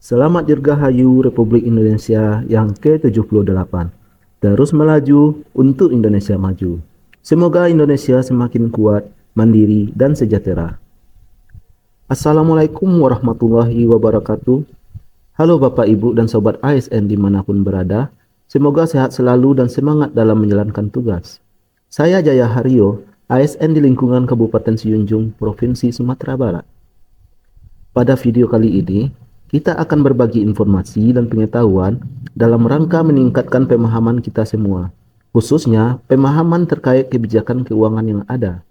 Selamat Dirgahayu Republik Indonesia yang ke-78. Terus melaju untuk Indonesia maju. Semoga Indonesia semakin kuat, mandiri, dan sejahtera. Assalamualaikum warahmatullahi wabarakatuh. Halo Bapak Ibu dan Sobat ASN dimanapun berada. Semoga sehat selalu dan semangat dalam menjalankan tugas. Saya Jaya Haryo, ASN di lingkungan Kabupaten Siyunjung, Provinsi Sumatera Barat. Pada video kali ini, kita akan berbagi informasi dan pengetahuan dalam rangka meningkatkan pemahaman kita semua, khususnya pemahaman terkait kebijakan keuangan yang ada.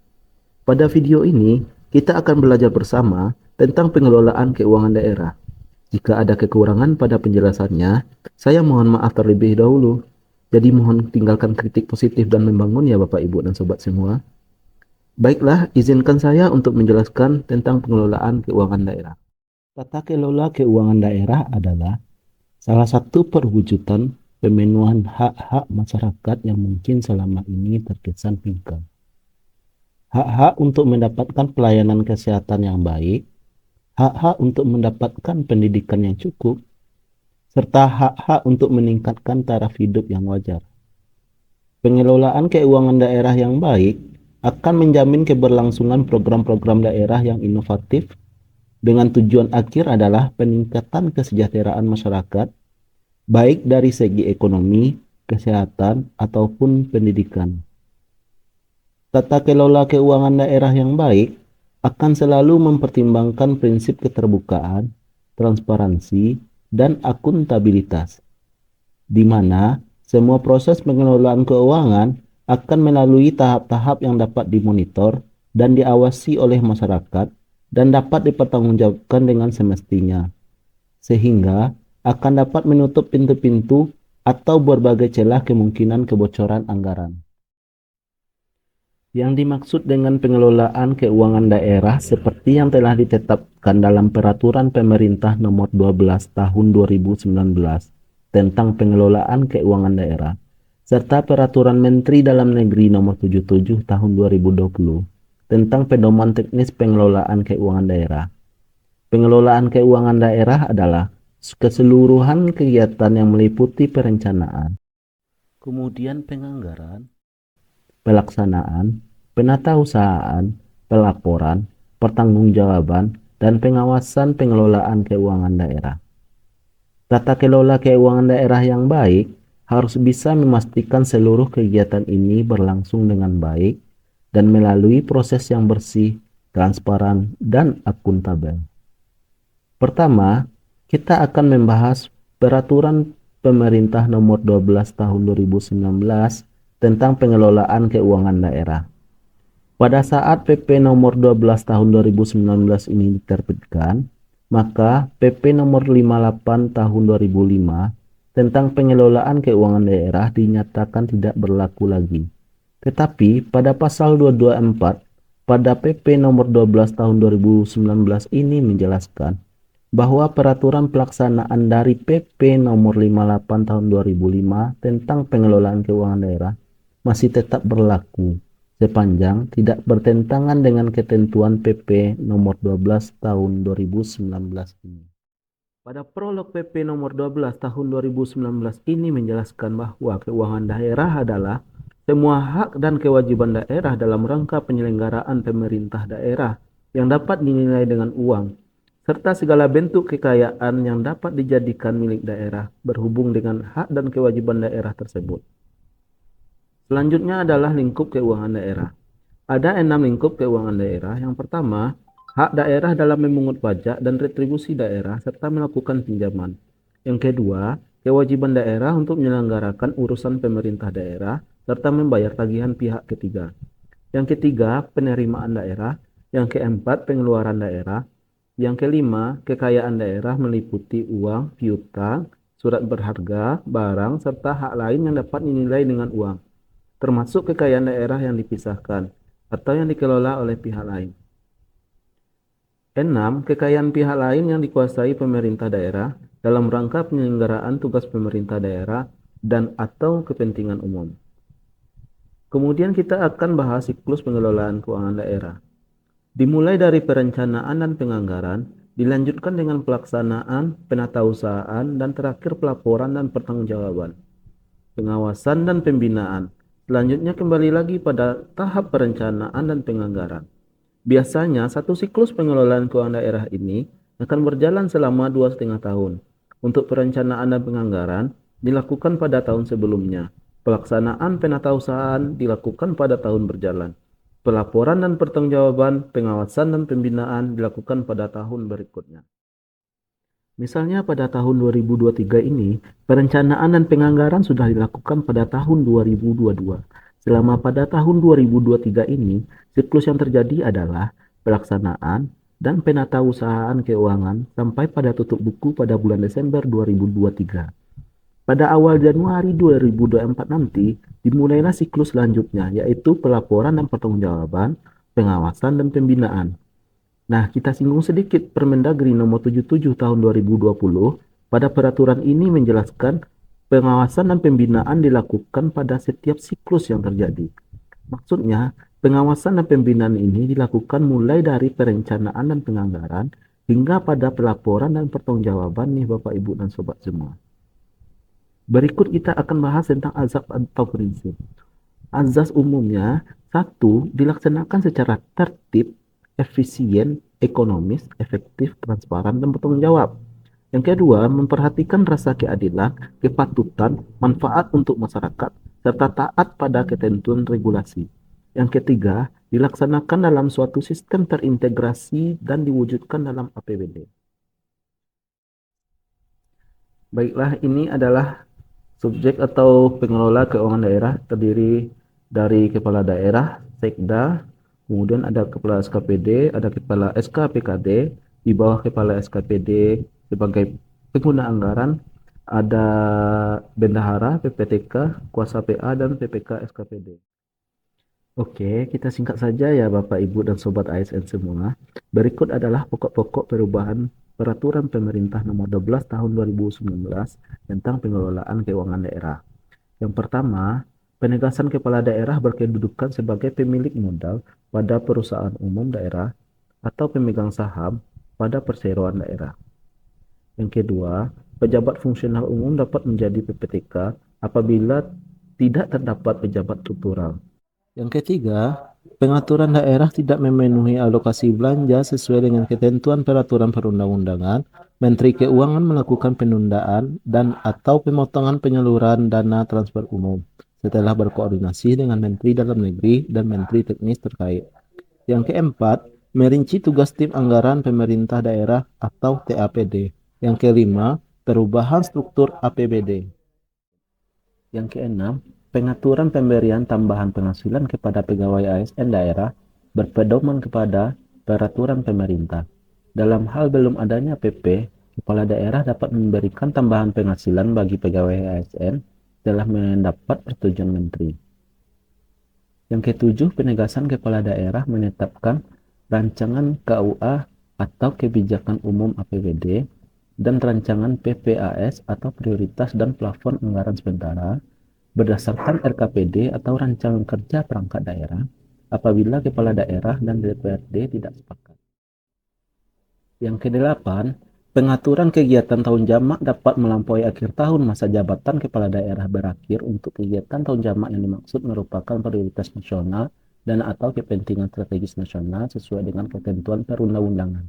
Pada video ini, kita akan belajar bersama tentang pengelolaan keuangan daerah. Jika ada kekurangan pada penjelasannya, saya mohon maaf terlebih dahulu. Jadi mohon tinggalkan kritik positif dan membangun ya Bapak Ibu dan Sobat semua. Baiklah, izinkan saya untuk menjelaskan tentang pengelolaan keuangan daerah. Tata kelola keuangan daerah adalah salah satu perwujudan pemenuhan hak-hak masyarakat yang mungkin selama ini terkesan pingkan. Hak-hak untuk mendapatkan pelayanan kesehatan yang baik, hak-hak untuk mendapatkan pendidikan yang cukup, serta hak-hak untuk meningkatkan taraf hidup yang wajar. Pengelolaan keuangan daerah yang baik akan menjamin keberlangsungan program-program daerah yang inovatif dengan tujuan akhir adalah peningkatan kesejahteraan masyarakat, baik dari segi ekonomi, kesehatan, ataupun pendidikan. Tata kelola keuangan daerah yang baik akan selalu mempertimbangkan prinsip keterbukaan, transparansi, dan akuntabilitas, di mana semua proses pengelolaan keuangan akan melalui tahap-tahap yang dapat dimonitor dan diawasi oleh masyarakat dan dapat dipertanggungjawabkan dengan semestinya, sehingga akan dapat menutup pintu-pintu atau berbagai celah kemungkinan kebocoran anggaran. Yang dimaksud dengan pengelolaan keuangan daerah seperti yang telah ditetapkan dalam Peraturan Pemerintah Nomor 12 Tahun 2019 tentang pengelolaan keuangan daerah, serta Peraturan Menteri Dalam Negeri Nomor 77 Tahun 2020 tentang pedoman teknis pengelolaan keuangan daerah. Pengelolaan keuangan daerah adalah keseluruhan kegiatan yang meliputi perencanaan, kemudian penganggaran, pelaksanaan, penatausahaan, pelaporan, pertanggungjawaban, dan pengawasan pengelolaan keuangan daerah. Tata kelola keuangan daerah yang baik harus bisa memastikan seluruh kegiatan ini berlangsung dengan baik dan melalui proses yang bersih, transparan, dan akuntabel. Pertama, kita akan membahas Peraturan Pemerintah Nomor 12 Tahun 2019 tentang pengelolaan keuangan daerah. Pada saat PP Nomor 12 Tahun 2019 ini diterbitkan, maka PP Nomor 58 Tahun 2005 tentang pengelolaan keuangan daerah dinyatakan tidak berlaku lagi. Tetapi pada pasal 224 pada PP Nomor 12 Tahun 2019 ini menjelaskan bahwa peraturan pelaksanaan dari PP Nomor 58 Tahun 2005 tentang pengelolaan keuangan daerah masih tetap berlaku sepanjang tidak bertentangan dengan ketentuan PP Nomor 12 Tahun 2019 ini. Pada prolog PP Nomor 12 Tahun 2019 ini menjelaskan bahwa keuangan daerah adalah semua hak dan kewajiban daerah dalam rangka penyelenggaraan pemerintah daerah yang dapat dinilai dengan uang, serta segala bentuk kekayaan yang dapat dijadikan milik daerah berhubung dengan hak dan kewajiban daerah tersebut. Selanjutnya adalah lingkup keuangan daerah. Ada 6 lingkup keuangan daerah. Yang pertama, hak daerah dalam memungut pajak dan retribusi daerah serta melakukan pinjaman. Yang kedua, kewajiban daerah untuk menyelenggarakan urusan pemerintah daerah serta membayar tagihan pihak ketiga. Yang ketiga, penerimaan daerah. Yang keempat, pengeluaran daerah. Yang kelima, kekayaan daerah meliputi uang, piutang, surat berharga, barang, serta hak lain yang dapat dinilai dengan uang, termasuk kekayaan daerah yang dipisahkan atau yang dikelola oleh pihak lain. 6. Kekayaan pihak lain yang dikuasai pemerintah daerah dalam rangka penyelenggaraan tugas pemerintah daerah dan atau kepentingan umum. Kemudian kita akan bahas siklus pengelolaan keuangan daerah. Dimulai dari perencanaan dan penganggaran, dilanjutkan dengan pelaksanaan, penatausahaan, dan terakhir pelaporan dan pertanggungjawaban, pengawasan dan pembinaan. Selanjutnya kembali lagi pada tahap perencanaan dan penganggaran. Biasanya satu siklus pengelolaan keuangan daerah ini akan berjalan selama 2,5 tahun. Untuk perencanaan dan penganggaran dilakukan pada tahun sebelumnya. Pelaksanaan penatausahaan dilakukan pada tahun berjalan. Pelaporan dan pertanggungjawaban, pengawasan dan pembinaan dilakukan pada tahun berikutnya. Misalnya pada tahun 2023 ini, perencanaan dan penganggaran sudah dilakukan pada tahun 2022. Selama pada tahun 2023 ini, siklus yang terjadi adalah pelaksanaan dan penatausahaan keuangan sampai pada tutup buku pada bulan Desember 2023. Pada awal Januari 2024 nanti, dimulailah siklus selanjutnya, yaitu pelaporan dan pertanggungjawaban, pengawasan dan pembinaan. Nah, kita singgung sedikit Permendagri nomor 77 tahun 2020. Pada peraturan ini menjelaskan pengawasan dan pembinaan dilakukan pada setiap siklus yang terjadi. Maksudnya, pengawasan dan pembinaan ini dilakukan mulai dari perencanaan dan penganggaran hingga pada pelaporan dan pertanggungjawaban nih Bapak, Ibu, dan Sobat semua. Berikut kita akan bahas tentang azas atau prinsip. Azas umumnya, satu, dilaksanakan secara tertib, efisien, ekonomis, efektif, transparan, dan bertanggung jawab. Yang kedua, memperhatikan rasa keadilan, kepatutan, manfaat untuk masyarakat, serta taat pada ketentuan regulasi. Yang ketiga, dilaksanakan dalam suatu sistem terintegrasi dan diwujudkan dalam APBD. Baiklah, ini adalah subjek atau pengelola keuangan daerah, terdiri dari kepala daerah, sekda, kemudian ada kepala SKPD, ada kepala SKPKD, di bawah kepala SKPD sebagai pengguna anggaran, ada bendahara, PPTK, kuasa PA, dan PPK SKPD. Oke, kita singkat saja ya Bapak, Ibu, dan Sobat ASN semua. Berikut adalah pokok-pokok perubahan Peraturan Pemerintah Nomor 12 Tahun 2019 tentang pengelolaan keuangan daerah. Yang pertama, penegasan kepala daerah berkedudukan sebagai pemilik modal pada perusahaan umum daerah atau pemegang saham pada perseroan daerah. Yang kedua, pejabat fungsional umum dapat menjadi PPTK apabila tidak terdapat pejabat struktural. Yang ketiga, pengaturan daerah tidak memenuhi alokasi belanja sesuai dengan ketentuan peraturan perundang-undangan. Menteri Keuangan melakukan penundaan dan atau pemotongan penyaluran dana transfer umum setelah berkoordinasi dengan Menteri Dalam Negeri dan Menteri Teknis terkait. Yang keempat, merinci tugas tim anggaran pemerintah daerah atau TAPD. Yang kelima, perubahan struktur APBD. Yang keenam, pengaturan pemberian tambahan penghasilan kepada pegawai ASN daerah berpedoman kepada peraturan pemerintah. Dalam hal belum adanya PP, kepala daerah dapat memberikan tambahan penghasilan bagi pegawai ASN setelah mendapat persetujuan menteri. Yang ketujuh, penegasan kepala daerah menetapkan rancangan KUA atau kebijakan umum APBD dan rancangan PPAS atau prioritas dan plafon anggaran sementara berdasarkan RKPD atau rancangan kerja perangkat daerah apabila kepala daerah dan DPRD tidak sepakat. Yang kedelapan, pengaturan kegiatan tahun jamak dapat melampaui akhir tahun masa jabatan kepala daerah berakhir untuk kegiatan tahun jamak yang dimaksud merupakan prioritas nasional dan atau kepentingan strategis nasional sesuai dengan ketentuan perundang-undangan.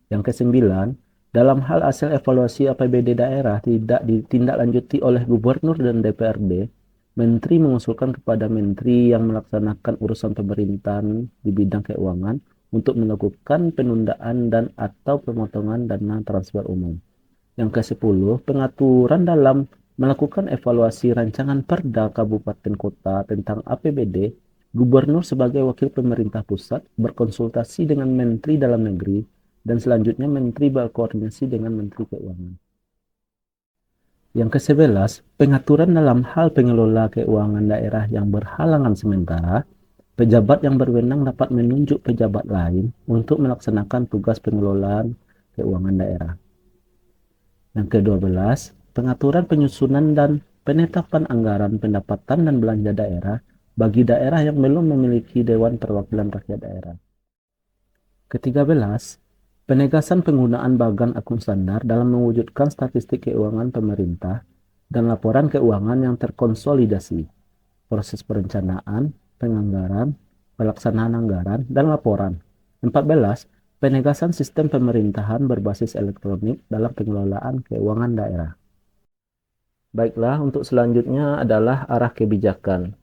Yang kesembilan, dalam hal hasil evaluasi APBD daerah tidak ditindaklanjuti oleh gubernur dan DPRD, Menteri mengusulkan kepada Menteri yang melaksanakan urusan pemerintahan di bidang keuangan untuk melakukan penundaan dan atau pemotongan dana transfer umum. Yang ke-10, pengaturan dalam melakukan evaluasi rancangan Perda Kabupaten Kota tentang APBD Gubernur sebagai wakil pemerintah pusat berkonsultasi dengan Menteri Dalam Negeri dan selanjutnya Menteri berkoordinasi dengan Menteri Keuangan. Yang ke-11, pengaturan dalam hal pengelola keuangan daerah yang berhalangan sementara. Pejabat yang berwenang dapat menunjuk pejabat lain untuk melaksanakan tugas pengelolaan keuangan daerah. Yang ke-12, pengaturan penyusunan dan penetapan anggaran pendapatan dan belanja daerah bagi daerah yang belum memiliki Dewan Perwakilan Rakyat Daerah. Ke-13, penegasan penggunaan bagan akun standar dalam mewujudkan statistik keuangan pemerintah dan laporan keuangan yang terkonsolidasi, proses perencanaan, penganggaran, pelaksanaan anggaran, dan laporan. 14. Penegasan sistem pemerintahan berbasis elektronik dalam pengelolaan keuangan daerah. Baiklah, untuk selanjutnya adalah arah kebijakan.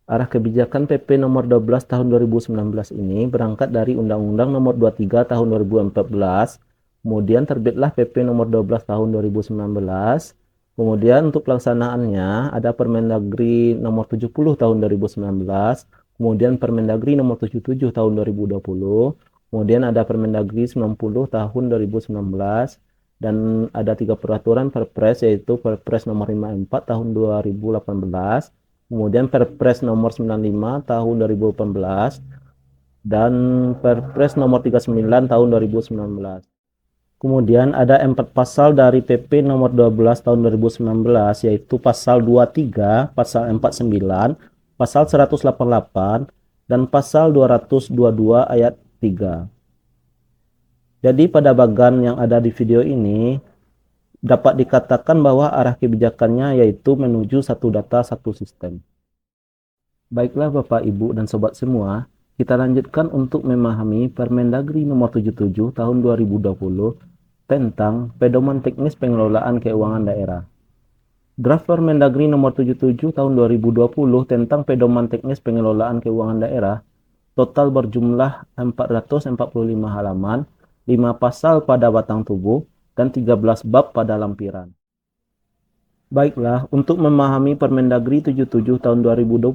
Arah kebijakan PP nomor 12 tahun 2019 ini berangkat dari Undang-Undang nomor 23 tahun 2014, kemudian terbitlah PP nomor 12 tahun 2019, kemudian untuk pelaksanaannya ada Permendagri nomor 70 tahun 2019, kemudian Permendagri nomor 77 tahun 2020, kemudian ada Permendagri 90 tahun 2019, dan ada 3 peraturan Perpres, yaitu Perpres nomor 54 tahun 2018, kemudian Perpres nomor 95 tahun 2018, dan Perpres nomor 39 tahun 2019. Kemudian ada 4 pasal dari PP nomor 12 tahun 2019, yaitu pasal 23, pasal 49, pasal 188, dan pasal 222 ayat 3. Jadi pada bagan yang ada di video ini, dapat dikatakan bahwa arah kebijakannya yaitu menuju satu data, satu sistem. Baiklah Bapak, Ibu, dan Sobat semua, kita lanjutkan untuk memahami Permendagri nomor 77 tahun 2020 tentang pedoman teknis pengelolaan keuangan daerah. Draft Permendagri nomor 77 tahun 2020 tentang pedoman teknis pengelolaan keuangan daerah total berjumlah 445 halaman, 5 pasal pada batang tubuh, dan 13 bab pada lampiran. Baiklah, untuk memahami Permendagri 77 tahun 2020,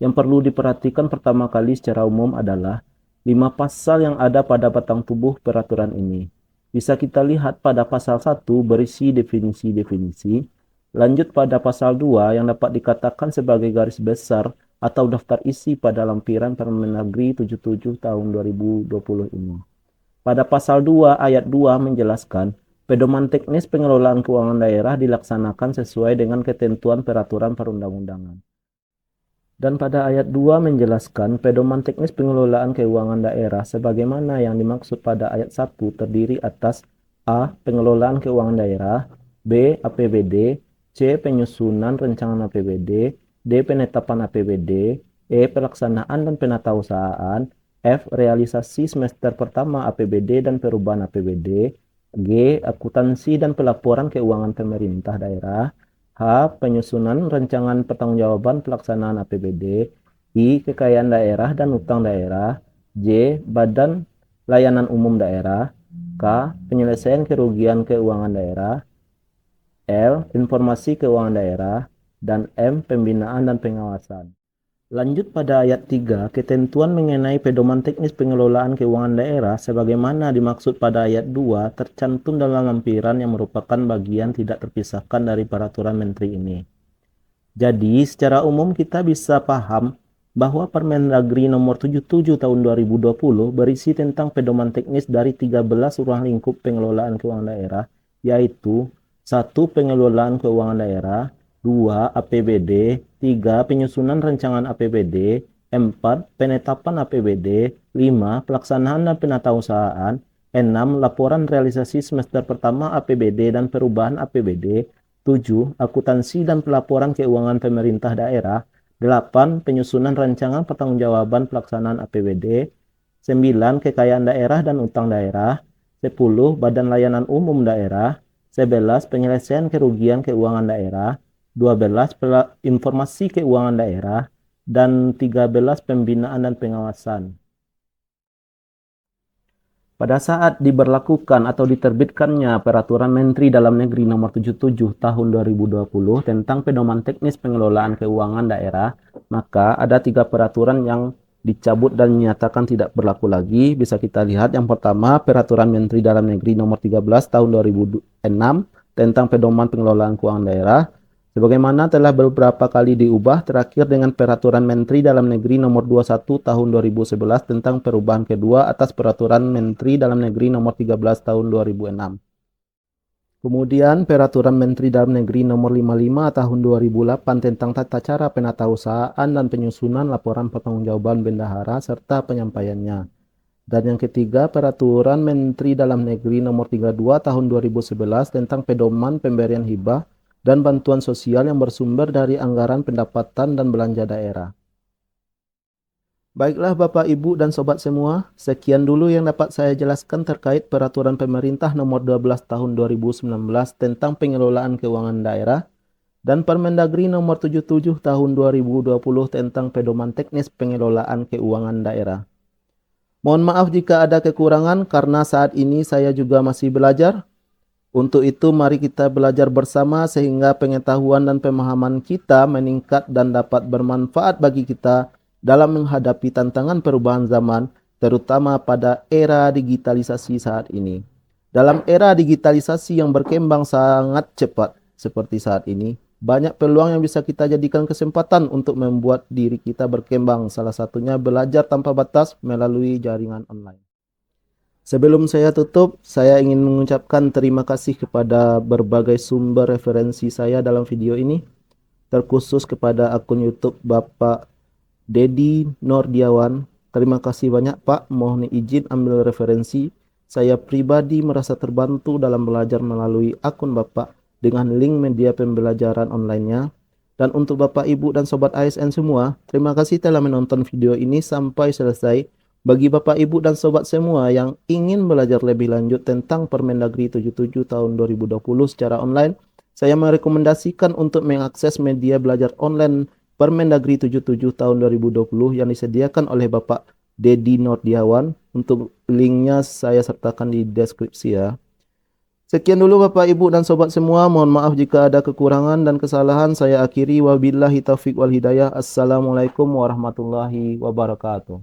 yang perlu diperhatikan pertama kali secara umum adalah 5 pasal yang ada pada batang tubuh peraturan ini. Bisa kita lihat pada pasal 1 berisi definisi-definisi, lanjut pada pasal 2 yang dapat dikatakan sebagai garis besar atau daftar isi pada lampiran Permendagri 77 tahun 2020 ini. Pada pasal 2 ayat 2 menjelaskan, pedoman teknis pengelolaan keuangan daerah dilaksanakan sesuai dengan ketentuan peraturan perundang-undangan. Dan pada ayat 2 menjelaskan pedoman teknis pengelolaan keuangan daerah sebagaimana yang dimaksud pada ayat 1 terdiri atas A. Pengelolaan keuangan daerah, B. APBD, C. Penyusunan rancangan APBD, D. Penetapan APBD, E. Pelaksanaan dan penatausahaan, F. Realisasi semester pertama APBD dan perubahan APBD, G. Akuntansi dan pelaporan keuangan pemerintah daerah, H. Penyusunan rancangan pertanggungjawaban pelaksanaan APBD, I. Kekayaan daerah dan utang daerah, J. Badan layanan umum daerah, K. Penyelesaian kerugian keuangan daerah, L. Informasi keuangan daerah, dan M. Pembinaan dan pengawasan. Lanjut pada ayat 3, ketentuan mengenai pedoman teknis pengelolaan keuangan daerah sebagaimana dimaksud pada ayat 2 tercantum dalam lampiran yang merupakan bagian tidak terpisahkan dari peraturan menteri ini. Jadi, secara umum kita bisa paham bahwa Permendagri nomor 77 tahun 2020 berisi tentang pedoman teknis dari 13 ruang lingkup pengelolaan keuangan daerah, yaitu 1. Pengelolaan keuangan daerah, 2. APBD, 3. Penyusunan rancangan APBD, 4. Penetapan APBD, 5. Pelaksanaan dan penatausahaan, 6. Laporan realisasi semester pertama APBD dan perubahan APBD, 7. Akuntansi dan pelaporan keuangan pemerintah daerah, 8. Penyusunan rancangan pertanggungjawaban pelaksanaan APBD, 9. Kekayaan daerah dan utang daerah, 10. Badan layanan umum daerah, 11. Penyelesaian kerugian keuangan daerah, 12. Informasi keuangan daerah, dan 13. Pembinaan dan pengawasan. Pada saat diberlakukan atau diterbitkannya Peraturan Menteri Dalam Negeri Nomor 77 Tahun 2020 tentang pedoman teknis pengelolaan keuangan daerah, maka ada 3 peraturan yang dicabut dan dinyatakan tidak berlaku lagi. Bisa kita lihat yang pertama, Peraturan Menteri Dalam Negeri Nomor 13 Tahun 2006 tentang pedoman pengelolaan keuangan daerah. Sebagaimana telah beberapa kali diubah, terakhir dengan Peraturan Menteri Dalam Negeri Nomor 21 Tahun 2011 tentang perubahan kedua atas Peraturan Menteri Dalam Negeri Nomor 13 Tahun 2006. Kemudian Peraturan Menteri Dalam Negeri Nomor 55 Tahun 2008 tentang tata cara penatausahaan dan penyusunan laporan pertanggungjawaban bendahara serta penyampaiannya. Dan yang ketiga, Peraturan Menteri Dalam Negeri Nomor 32 Tahun 2011 tentang pedoman pemberian hibah dan bantuan sosial yang bersumber dari anggaran pendapatan dan belanja daerah. Baiklah Bapak, Ibu, dan Sobat semua, sekian dulu yang dapat saya jelaskan terkait Peraturan Pemerintah Nomor 12 Tahun 2019 tentang pengelolaan keuangan daerah dan Permendagri Nomor 77 Tahun 2020 tentang pedoman teknis pengelolaan keuangan daerah. Mohon maaf jika ada kekurangan karena saat ini saya juga masih belajar. Untuk itu mari kita belajar bersama sehingga pengetahuan dan pemahaman kita meningkat dan dapat bermanfaat bagi kita dalam menghadapi tantangan perubahan zaman, terutama pada era digitalisasi saat ini. Dalam era digitalisasi yang berkembang sangat cepat seperti saat ini, banyak peluang yang bisa kita jadikan kesempatan untuk membuat diri kita berkembang. Salah satunya belajar tanpa batas melalui jaringan online. Sebelum saya tutup, saya ingin mengucapkan terima kasih kepada berbagai sumber referensi saya dalam video ini, terkhusus kepada akun YouTube Bapak Dedi Nordiawan. Terima kasih banyak Pak, mohon izin ambil referensi. Saya pribadi merasa terbantu dalam belajar melalui akun Bapak dengan link media pembelajaran online-nya. Dan untuk Bapak, Ibu, dan Sobat ASN semua, terima kasih telah menonton video ini sampai selesai. Bagi Bapak, Ibu, dan Sobat semua yang ingin belajar lebih lanjut tentang Permendagri 77 tahun 2020 secara online, saya merekomendasikan untuk mengakses media belajar online Permendagri 77 tahun 2020 yang disediakan oleh Bapak Dedi Nordiawan. Untuk linknya saya sertakan di deskripsi ya. Sekian dulu Bapak, Ibu, dan Sobat semua. Mohon maaf jika ada kekurangan dan kesalahan. Saya akhiri, wabillahi taufiq wal hidayah. Assalamualaikum warahmatullahi wabarakatuh.